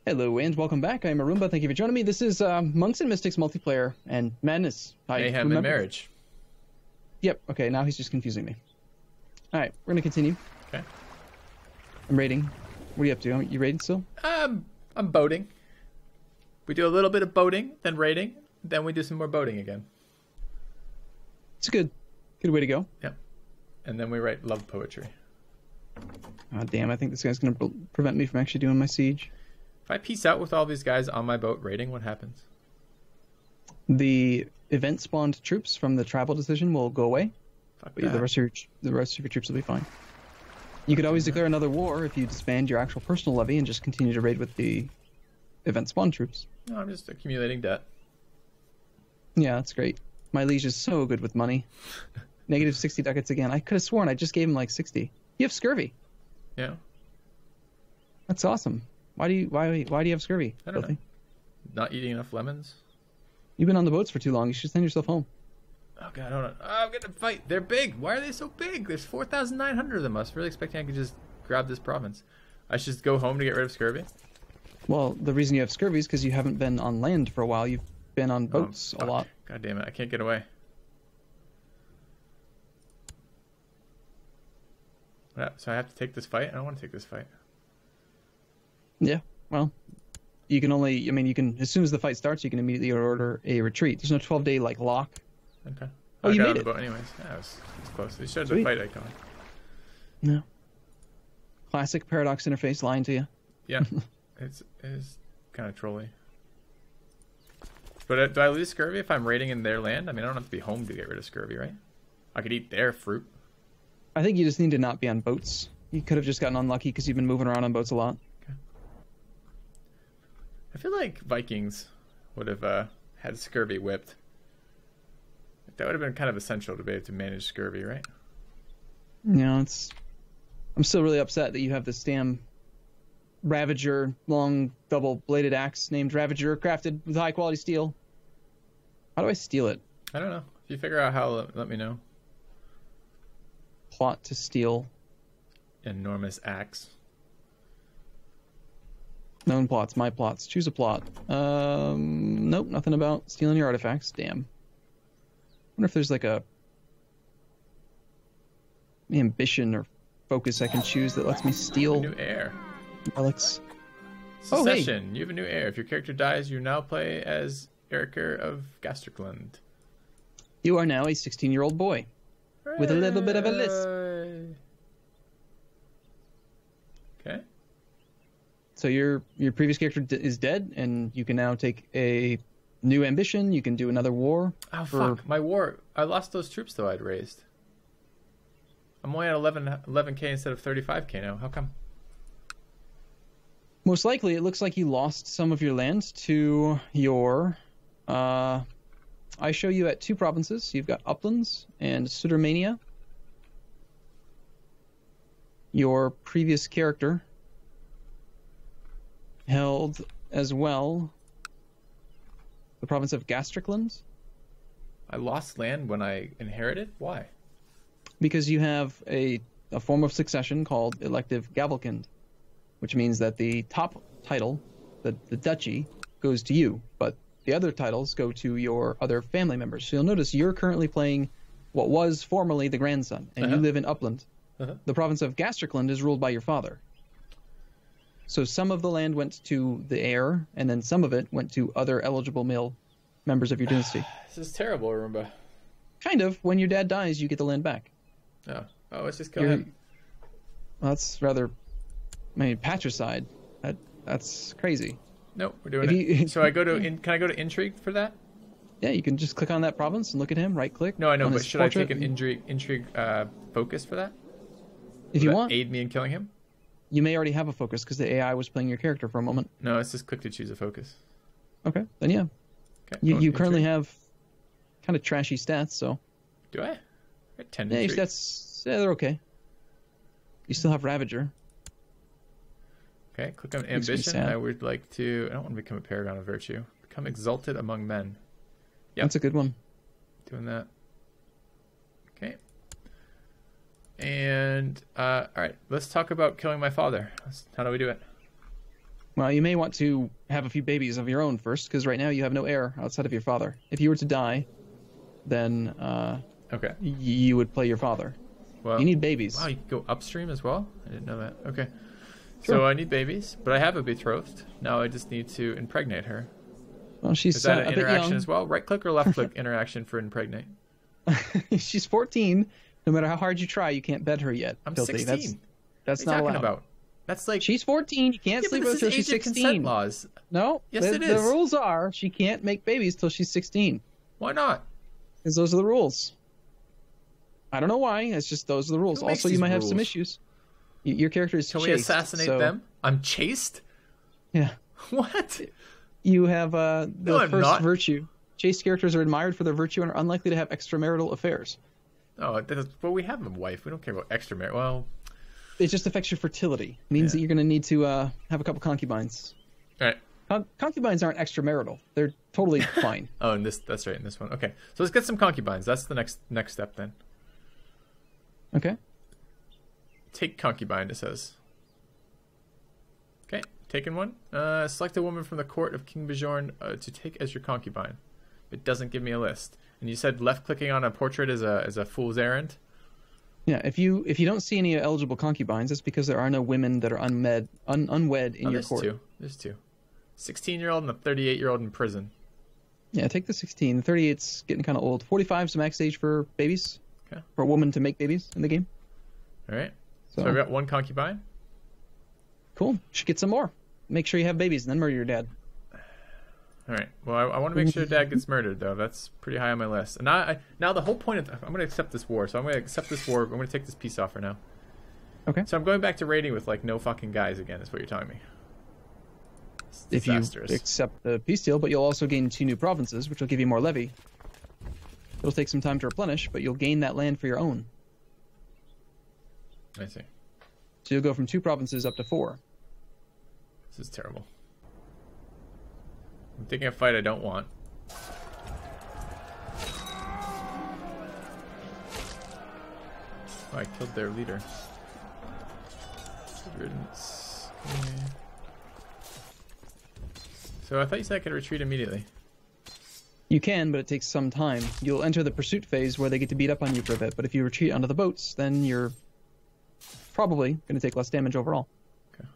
Hello and welcome back. I'm Arumba. Thank you for joining me. This is Monks and Mystics multiplayer and madness. Mayhem and marriage. Yep. Okay. Now he's just confusing me. All right. We're gonna continue. Okay. I'm raiding. What are you up to? You raiding still? I'm boating. We do a little bit of boating, then raiding, then we do some more boating again. It's a good way to go. Yep. And then we write love poetry. Oh damn! I think this guy's gonna prevent me from actually doing my siege. If I peace out with all these guys on my boat raiding, what happens? The event spawned troops from the travel decision will go away. Fuck But that. the rest of your troops will be fine. You could always declare another war if you disband your actual personal levy and just continue to raid with the event spawn troops. No, I'm just accumulating debt. Yeah, that's great. My liege is so good with money. Negative 60 ducats again. I could have sworn I just gave him like 60. You have scurvy. Yeah. That's awesome. Why do you have scurvy? I don't know. Filthy? Not eating enough lemons. You've been on the boats for too long. You should send yourself home. Oh god, hold on. Oh, I'm gonna fight. They're big. Why are they so big? There's 4,900 of them. I was really expecting I could just grab this province. I should just go home to get rid of scurvy. Well, the reason you have scurvy is because you haven't been on land for a while. You've been on boats a lot. God damn it, I can't get away. So I have to take this fight? I don't want to take this fight. Yeah, well, you can only, you can, as soon as the fight starts, you can immediately order a retreat. There's no 12-day, lock. Okay. Oh, I you got made on the it. boat anyways. Yeah, it was close. They showed the Sweet. fight icon. No. Classic paradox interface lying to you. Yeah, it's kind of trolly. But do I lose scurvy if I'm raiding in their land? I mean, I don't have to be home to get rid of scurvy, right? I could eat their fruit. I think you just need to not be on boats. You could have just gotten unlucky because you've been moving around on boats a lot. I feel like Vikings would have had scurvy whipped. That would have been kind of essential to be able to manage scurvy, right? Yeah, I'm still really upset that you have this damn Ravager long double-bladed axe named Ravager, crafted with high-quality steel. How do I steal it? I don't know. If you figure out how, let me know. Plot to steal. Enormous axe. Known plots, my plots. Choose a plot. Nope, nothing about stealing your artifacts. Damn. Wonder if there's like a ambition or focus I can choose that lets me steal New heir. relics. Succession. Oh, hey. You have a new heir. If your character dies, you now play as Eriker of Gasterkland. You are now a 16-year-old boy with a little bit of a lisp. Okay. So your previous character is dead, and you can now take a new ambition. You can do another war. Oh, fuck. My war. I lost those troops, though, I'd raised. I'm only at 11k instead of 35k now. How come? Most likely, it looks like you lost some of your land to your... I show you at two provinces. You've got Uplands and Sudermania. Your previous character held as well the province of Gastricland. I lost land when I inherited? Why? Because you have a form of succession called elective gavelkind, which means that the top title, the duchy, goes to you, but the other titles go to your other family members. So you'll notice you're currently playing what was formerly the grandson, and you live in Upland. The province of Gastricland is ruled by your father. So some of the land went to the heir, and then some of it went to other eligible male members of your dynasty. This is terrible, Arumba. Kind of. When your dad dies, you get the land back. Oh, let's just kill him. Well, that's rather... patricide. That's crazy. Nope, we're doing it. So I go to... Can I go to Intrigue for that? Yeah, you can just click on that province and look at him, right-click. No, I know, on but his should I portrait. take an Intrigue focus for that? If Will you that want. aid me in killing him? You may already have a focus because the AI was playing your character for a moment. No, let's just click to choose a focus. Okay, then yeah. Okay. You currently have kind of trashy stats, so... Do I? I got 10 Yeah, your Intrigue. stats, yeah, they're okay. You still have Ravager. Okay, click on Makes me ambition. sad. I would like to... I don't want to become a paragon of virtue. Become exalted among men. Yep. That's a good one. Doing that. Okay. And, alright, let's talk about killing my father. How do we do it? Well, you may want to have a few babies of your own first, because right now you have no heir outside of your father. If you were to die, then Okay. you would play your father. Well, you need babies. Wow, you can go upstream as well? I didn't know that. Okay. Sure. So I need babies, but I have a betrothed. Now I just need to impregnate her. Well, she's Is that a an bit interaction young. as well? Right click or left click interaction for impregnate? She's 14. No matter how hard you try, you can't bed her yet. I'm Filthy. 16. That's What are not you talking allowed. about? That's like She's 14. You can't yeah, sleep but with this her till is she's age of consent 16. laws. No. Yes, it The is. rules are she can't make babies till she's 16. Why not? Because those are the rules. I don't know why. It's just those are the rules. Who makes Also, you these might have some rules? issues. Your character is Can chaste. we assassinate so, them? I'm chaste? Yeah. What? You have the I'm first not. virtue. Chaste characters are admired for their virtue and are unlikely to have extramarital affairs. Oh, well, we have a wife. We don't care about extramarital. Well, It just affects your fertility. It means that you're going to need to have a couple concubines. all right. Concubines aren't extramarital. They're totally fine. Oh, and that's right in this one. Okay, so let's get some concubines. That's the next step then. Okay. Take concubine, it says. Okay, taken one. Select a woman from the court of King Bjorn to take as your concubine. It doesn't give me a list. And you said left clicking on a portrait is a fool's errand. Yeah, if you don't see any eligible concubines, it's because there are no women that are unwed in your court. There's two. 16-year-old and a 38-year-old in prison. Yeah, take the 16. The 38's getting kind of old. 45 is the max age for babies. Okay. For a woman to make babies in the game. All right. So I've got one concubine. Cool. Should get some more. Make sure you have babies and then murder your dad. All right. Well, I want to make sure Dad gets murdered, though. That's pretty high on my list. And now the whole point of I'm going to accept this war. So I'm going to accept this war. I'm going to take this peace offer now. Okay. So I'm going back to raiding with like no fucking guys again. Is what you're telling me. It's If you disastrous. accept the peace deal, but you'll also gain 2 new provinces, which will give you more levy. It'll take some time to replenish, but you'll gain that land for your own. I see. So you'll go from 2 provinces up to 4. This is terrible. I'm taking a fight I don't want. Oh, I killed their leader. Good riddance. Okay. So I thought you said I could retreat immediately. You can, but it takes some time. You'll enter the pursuit phase where they get to beat up on you for a bit, but if you retreat onto the boats, then you're probably going to take less damage overall. Okay.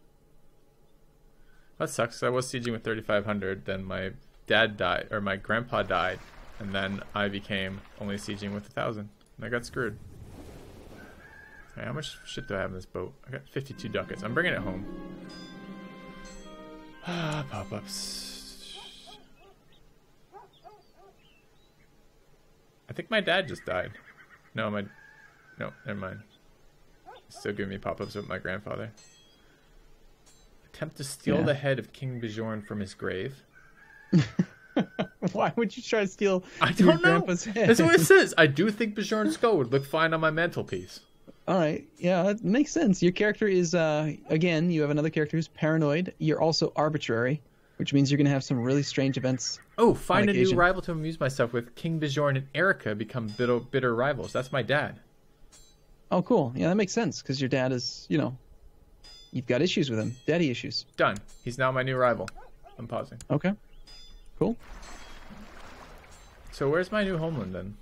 That sucks. So I was sieging with 3,500, then my dad died, or my grandpa died, and then I became only sieging with 1,000. And I got screwed. Okay, how much shit do I have in this boat? I got 52 ducats. I'm bringing it home. Ah, pop-ups. I think my dad just died. No, never mind. Still giving me pop-ups with my grandfather. Attempt to steal the head of King Bjorn from his grave. Why would you try to steal I your don't know. grandpa's head? That's what it says. I do think Bjorn's skull would look fine on my mantelpiece. All right. Yeah, that makes sense. Your character is, again, you have another character who's paranoid. You're also arbitrary, which means you're going to have some really strange events. Oh, find a new occasion. rival to amuse myself with. King Bjorn and Erica become bitter rivals. That's my dad. Oh, cool. Yeah, that makes sense, because your dad is, you've got issues with him. Daddy issues. Done. He's now my new rival. I'm pausing. Okay. Cool. So where's my new homeland then?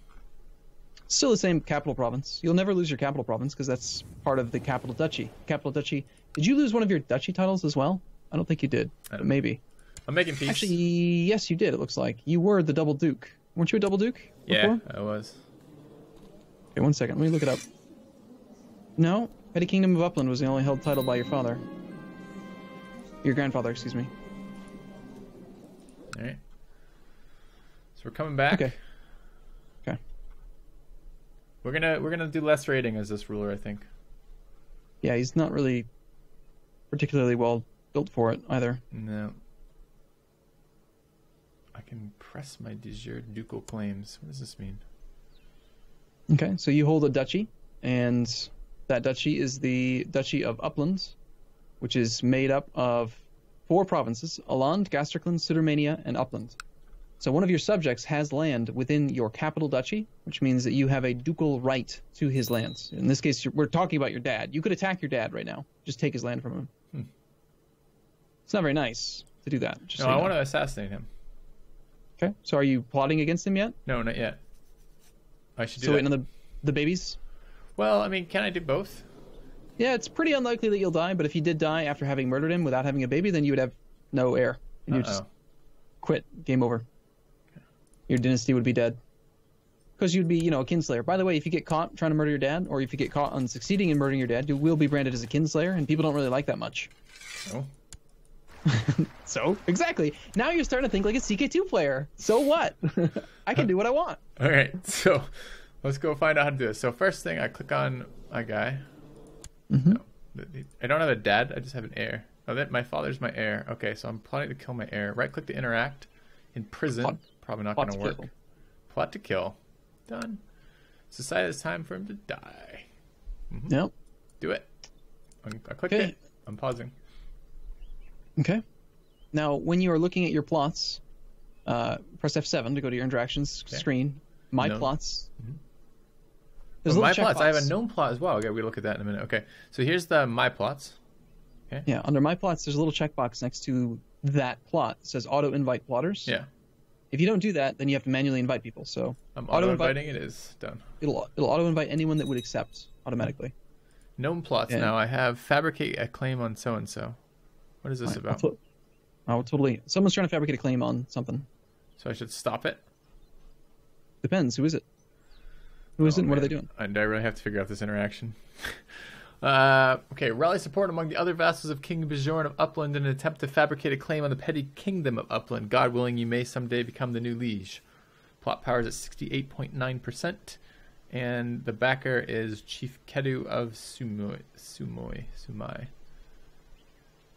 Still the same capital province. You'll never lose your capital province, because that's part of the capital duchy. Capital duchy. Did you lose one of your duchy titles as well? I don't think you did, but maybe. I'm making peace. Actually, yes, you did, it looks like. You were the double duke. Weren't you a double duke yeah, before? I was. Okay, one second. Let me look it up. No, Petty Kingdom of Upland was the only held title by your father. Your grandfather, excuse me. All right. So we're coming back. Okay. Okay. We're gonna do less raiding as this ruler, I think. Yeah, he's not really particularly well built for it either. No. I can press my de jure ducal claims. What does this mean? Okay, so you hold a duchy, and that duchy is the Duchy of Upland, which is made up of 4 provinces: Aland, Gasterkland, Sudermania, and Upland. So one of your subjects has land within your capital duchy, which means that you have a ducal right to his lands. In this case, we're talking about your dad. You could attack your dad right now. Just take his land from him. It's not very nice to do that. Just No, so you I know. want to assassinate him. Okay. So are you plotting against him yet? No, not yet. I should do So that. waiting on the babies? Well, I mean, can I do both? Yeah, it's pretty unlikely that you'll die, but if you did die after having murdered him without having a baby, then you would have no heir. And you just quit. Game over. Your dynasty would be dead. Because you'd be, a kinslayer. By the way, if you get caught trying to murder your dad, or if you get caught on succeeding in murdering your dad, you will be branded as a kinslayer, and people don't really like that much. Oh. So, exactly. Now you're starting to think like a CK2 player. So what? I can do what I want. All right, so let's go find out how to do this. So first thing, I click on my guy. Mm-hmm. No, I don't have a dad. I just have an heir. Oh, that my father's my heir. Okay, so I'm plotting to kill my heir. Right click to interact. Imprison. Probably not going to work. Kill. Plot to kill. Done. Society, it's time for him to die. Mm-hmm. Yep. Do it. I clicked it. I'm pausing. Okay. Now, when you are looking at your plots, press F7 to go to your interactions screen. My plots. Mm-hmm. There's my plots. I have a known plot as well. Okay, we'll look at that in a minute. Okay, so here's the my plots. Okay. Yeah, under my plots, there's a little checkbox next to that plot. It says auto invite plotters. Yeah. If you don't do that, then you have to manually invite people. So I'm auto inviting. It is done. It'll auto invite anyone that would accept automatically. Known plots. Now I have fabricate a claim on so and so. What is this about? Totally. Someone's trying to fabricate a claim on something. So I should stop it? Depends. Who is it? Who is it? And what are they doing? I really have to figure out this interaction. Okay, rally support among the other vassals of King Bjorn of Upland in an attempt to fabricate a claim on the petty kingdom of Upland. God willing, you may someday become the new liege. Plot power is at 68.9%, and the backer is Chief Kedu of Sumai.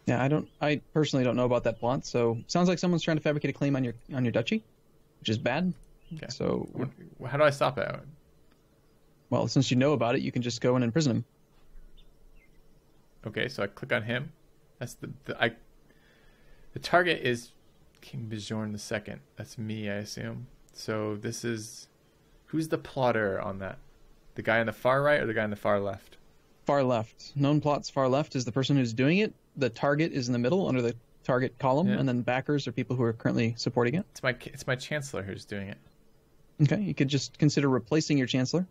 Yeah, I personally don't know about that plot. So sounds like someone's trying to fabricate a claim on your duchy, which is bad. Okay. So how do I stop it? Well, since you know about it, you can just go and imprison him. Okay, so I click on him. That's the target is King Bjorn II. That's me, I assume. So this is who's the plotter on that? The guy on the far right or the guy on the far left? Far left. Known plots far left is the person who's doing it. The target is in the middle under the target column, and then backers are people who are currently supporting it. It's my chancellor who's doing it. Okay, you could just consider replacing your chancellor.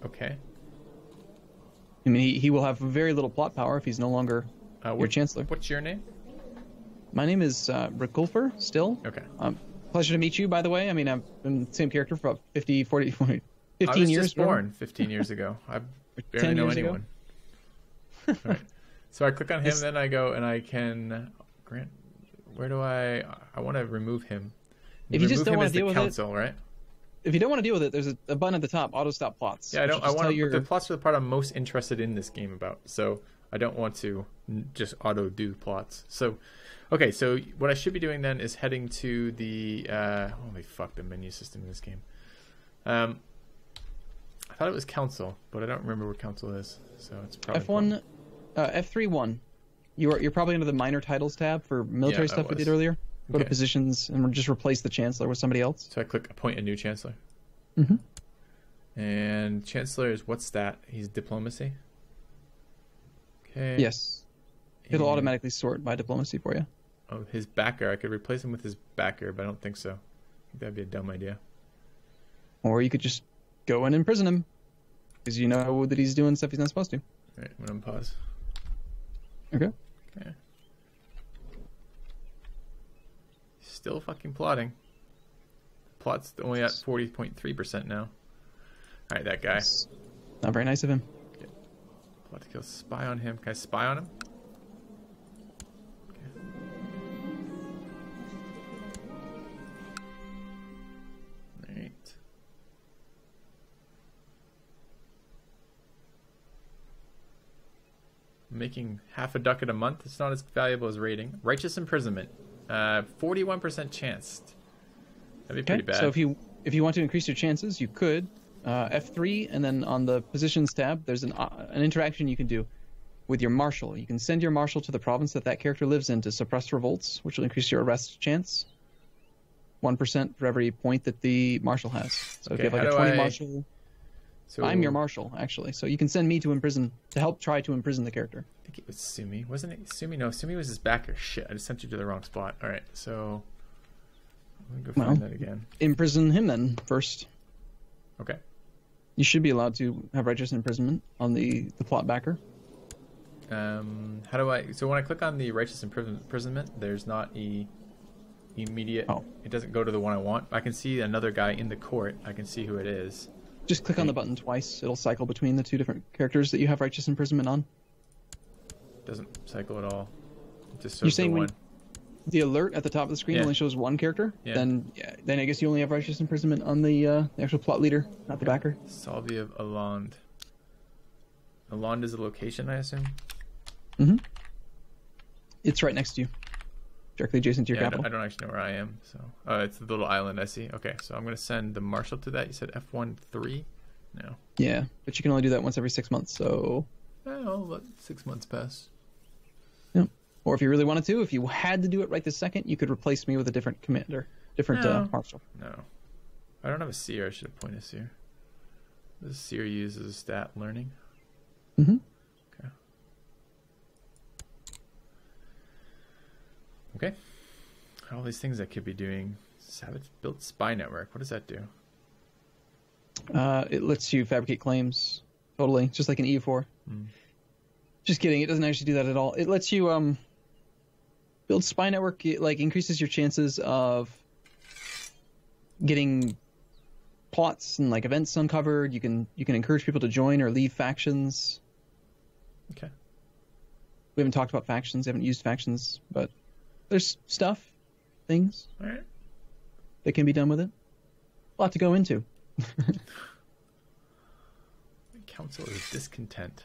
Okay. I mean, he will have very little plot power if he's no longer your chancellor. What's your name? My name is Riculfer, still. Okay. Pleasure to meet you, by the way. I mean, I've been the same character for about 15 years. I was just born 15 years ago. I barely know anyone. All right. So I click on him, then I go and I can grant. Where do I want to remove him? If you just don't want to deal with council, right? If you don't want to deal with it, there's a button at the top, auto stop plots. Yeah, I want to. The plots are the part I'm most interested in this game about. So I don't want to just auto do plots. So, okay. So what I should be doing then is heading to the holy fuck, the menu system in this game. I thought it was council, but I don't remember where council is. So it's probably F1, F3-1. You're probably under the minor titles tab for military stuff we did earlier. Go to positions and just replace the chancellor with somebody else. So I click appoint a new chancellor. Mm-hmm. And chancellor is what's that? He's diplomacy. Okay. Yes. It'll automatically sort by diplomacy for you. Oh, his backer. I could replace him with his backer, but I don't think so. I think that'd be a dumb idea. Or you could just go and imprison him, because you know that he's doing stuff he's not supposed to. All right, I'm gonna pause. Okay. Okay. Still fucking plotting. Plot's only at 40.3% now. All right, that guy. That's not very nice of him. Okay. Plot to kill. Spy on him. Can I spy on him? Okay. All right. Making half a ducat a month. It's not as valuable as raiding. Righteous imprisonment. 41% chance. That'd be pretty bad. So if you want to increase your chances, you could F3, and then on the positions tab, there's an interaction you can do with your marshal. You can send your marshal to the province that character lives in to suppress revolts, which will increase your arrest chance. 1% for every point that the marshal has. So if you have like a 20 marshal. So I'm your marshal, actually. So you can send me to help try to imprison the character. I think it was Sumi. Wasn't it Sumi? No, Sumi was his backer. Shit, I just sent you to the wrong spot. All right, so I'm going to go find that again. Imprison him then first. Okay. You should be allowed to have righteous imprisonment on the plot backer. How do I... So when I click on the righteous imprisonment, there's not immediate... Oh. It doesn't go to the one I want. I can see another guy in the court. I can see who it is. Just click on the button twice. It'll cycle between the two different characters that you have righteous imprisonment on. Doesn't cycle at all. It just shows You're saying the one. when the alert at the top of the screen only shows one character? Yeah. Then I guess you only have righteous imprisonment on the actual plot leader, not the backer. Salvi of Aland. Aland is a location, I assume? Mm-hmm. It's right next to you. Directly adjacent to your capital. I don't actually know where I am. So, it's the little island I see. Okay, so I'm going to send the marshal to that. You said F13? No. Yeah, but you can only do that once every 6 months, so... I'll let 6 months pass. Yeah. Or if you really wanted to, if you had to do it right this second, you could replace me with a different commander. Marshal. No. I don't have a seer. I should appoint a seer. This seer uses stat learning. Mm-hmm. Okay. All these things I could be doing. Savage built spy network. What does that do? It lets you fabricate claims. Totally. Just like an EU4. Just kidding. It doesn't actually do that at all. It lets you build spy network. It increases your chances of getting plots and events uncovered. You can encourage people to join or leave factions. Okay. We haven't talked about factions. Haven't used factions, but there's things All right. that can be done with it. A lot to go into. Council is discontent.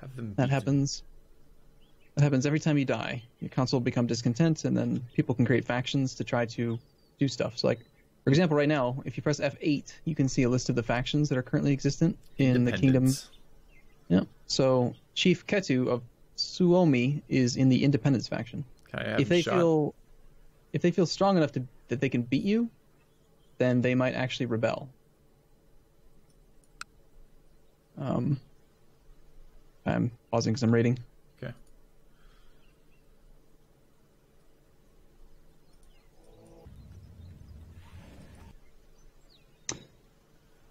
Have them. That happens. That happens every time you die. Your council will become discontent, and then people can create factions to try to do stuff. So, for example, right now, if you press F8, you can see a list of the factions that are currently existent in the kingdom. Yeah. So Chief Ketu of Suomi is in the Independence faction. If they feel strong enough that they can beat you, then they might actually rebel. I'm pausing because I'm rating. Okay.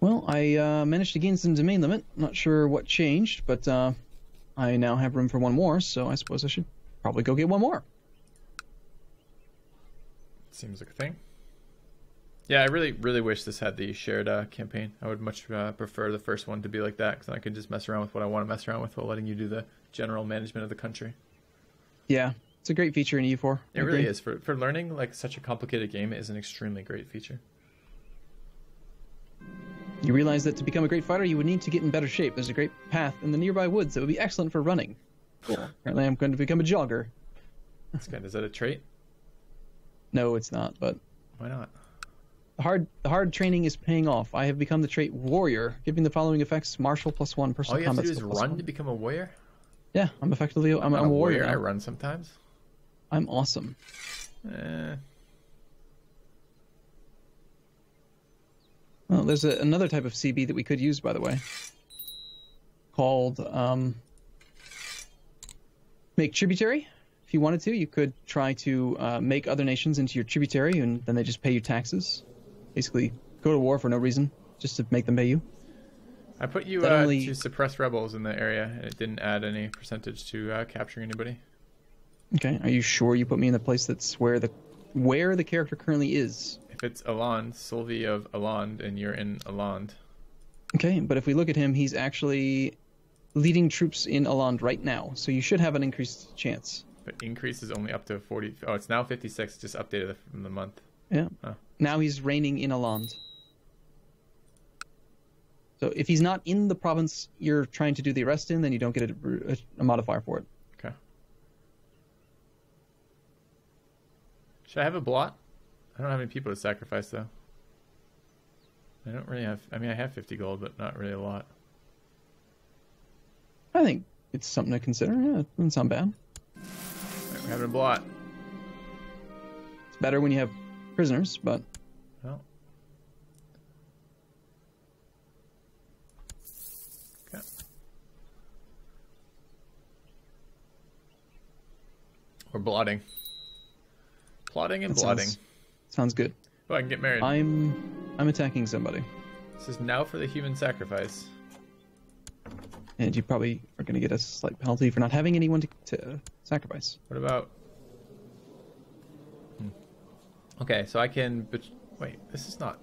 Well, I managed to gain some domain limit. Not sure what changed, but I now have room for one more, so I suppose I should probably go get one more. Seems like a thing. Yeah, I really, really wish this had the shared campaign. I would much prefer the first one to be like that, because then I could just mess around with what I want to mess around with while letting you do the general management of the country. Yeah, it's a great feature in EU4. It really is. For learning such a complicated game, it is an extremely great feature. You realize that to become a great fighter, you would need to get in better shape. There's a great path in the nearby woods that would be excellent for running. Cool. Apparently I'm going to become a jogger. That's good. Is that a trait? No, it's not, but... Why not? The hard training is paying off. I have become the trait warrior, giving the following effects: martial +1, personal All you have combat to do is run 1. to become a warrior? Yeah, I'm effectively I'm a warrior now. I run sometimes. I'm awesome. Well, there's another type of CB that we could use, by the way, called make tributary. If you wanted to, you could try to make other nations into your tributary, and then they just pay you taxes. Basically, go to war for no reason, just to make them pay you. I put you to suppress rebels in the area, and it didn't add any percentage to capturing anybody. Okay, are you sure you put me in the place that's where the character currently is? If it's Aland, Sylvie of Aland, and you're in Aland. Okay, but if we look at him, he's actually leading troops in Aland right now, so you should have an increased chance. But increase is only up to 40. Oh, it's now 56. Just updated from the month. Yeah. Oh. Now he's reigning in Aland. So if he's not in the province you're trying to do the arrest in, then you don't get a modifier for it. Okay. Should I have a blot? I don't have any people to sacrifice, though. I don't really have... I mean, I have 50 gold, but not really a lot. I think it's something to consider. Yeah, it doesn't sound bad. Right, we're having a blot. It's better when you have prisoners, but... Well... Or blotting. Plotting and That blotting. Sounds good. Oh, I can get married. I'm attacking somebody. This is now for the human sacrifice. And you probably are going to get a slight penalty for not having anyone to sacrifice. What about... Okay, so I can... Wait, this is not...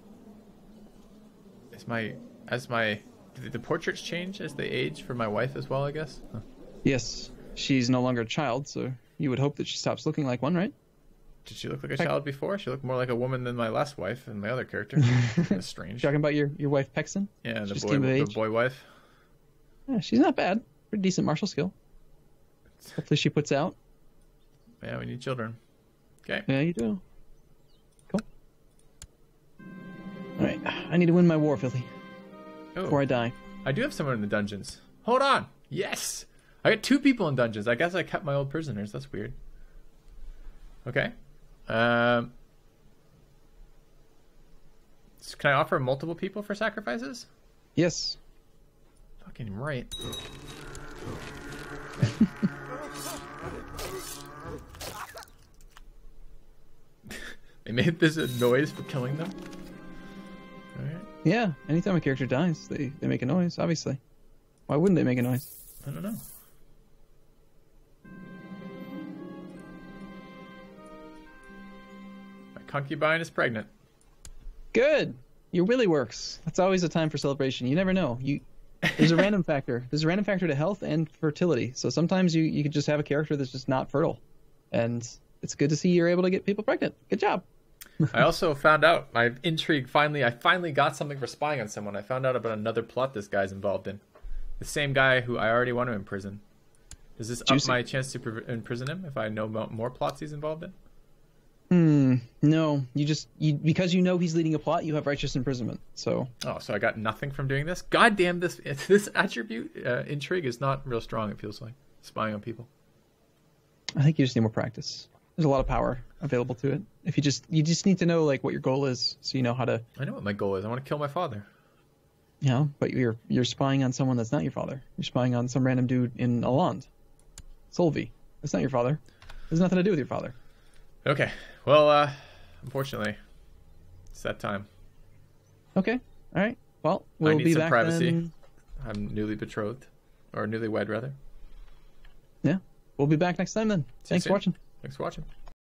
Did the portraits change as they age for my wife as well, I guess? Huh. Yes. She's no longer a child, so you would hope that she stops looking like one, right? Did she look like a child before? She looked more like a woman than my last wife and my other character. That's strange. Talking about your wife Pexton? Yeah, the boy wife. Yeah, she's not bad. Pretty decent martial skill. Hopefully she puts out. Yeah, we need children. Okay. Yeah, you do. Cool. Alright, I need to win my war, Filthy. Before I die. I do have someone in the dungeons. Hold on. Yes! I got 2 people in dungeons. I guess I kept my old prisoners. That's weird. Okay. Can I offer multiple people for sacrifices? Yes. Fucking right. They made this a noise for killing them? Alright. Yeah, anytime a character dies, they make a noise, obviously. Why wouldn't they make a noise? I don't know. My concubine is pregnant. Good. Your willy works. That's always a time for celebration. You never know. There's a random factor. There's a random factor to health and fertility. So sometimes you could just have a character that's just not fertile. And it's good to see you're able to get people pregnant. Good job. I also found out, my intrigue, I finally got something for spying on someone. I found out about another plot this guy's involved in. The same guy who I already want to imprison. Does this up my chance to imprison him if I know about more plots he's involved in? No. Because you know he's leading a plot, you have righteous imprisonment. So. Oh, so I got nothing from doing this? God damn, this attribute, intrigue, is not real strong, it feels like. Spying on people. I think you just need more practice. There's a lot of power available to it. If you just need to know like what your goal is, so you know how to. I know what my goal is. I want to kill my father. Yeah, but you're spying on someone that's not your father. You're spying on some random dude in Aland. Solvi. That's not your father. There's nothing to do with your father. Okay. Well, unfortunately, it's that time. Okay. All right. Well, we'll be back privacy. then. I'm newly betrothed, or newlywed rather. Yeah. We'll be back next time then. Thanks for watching. Thanks for watching.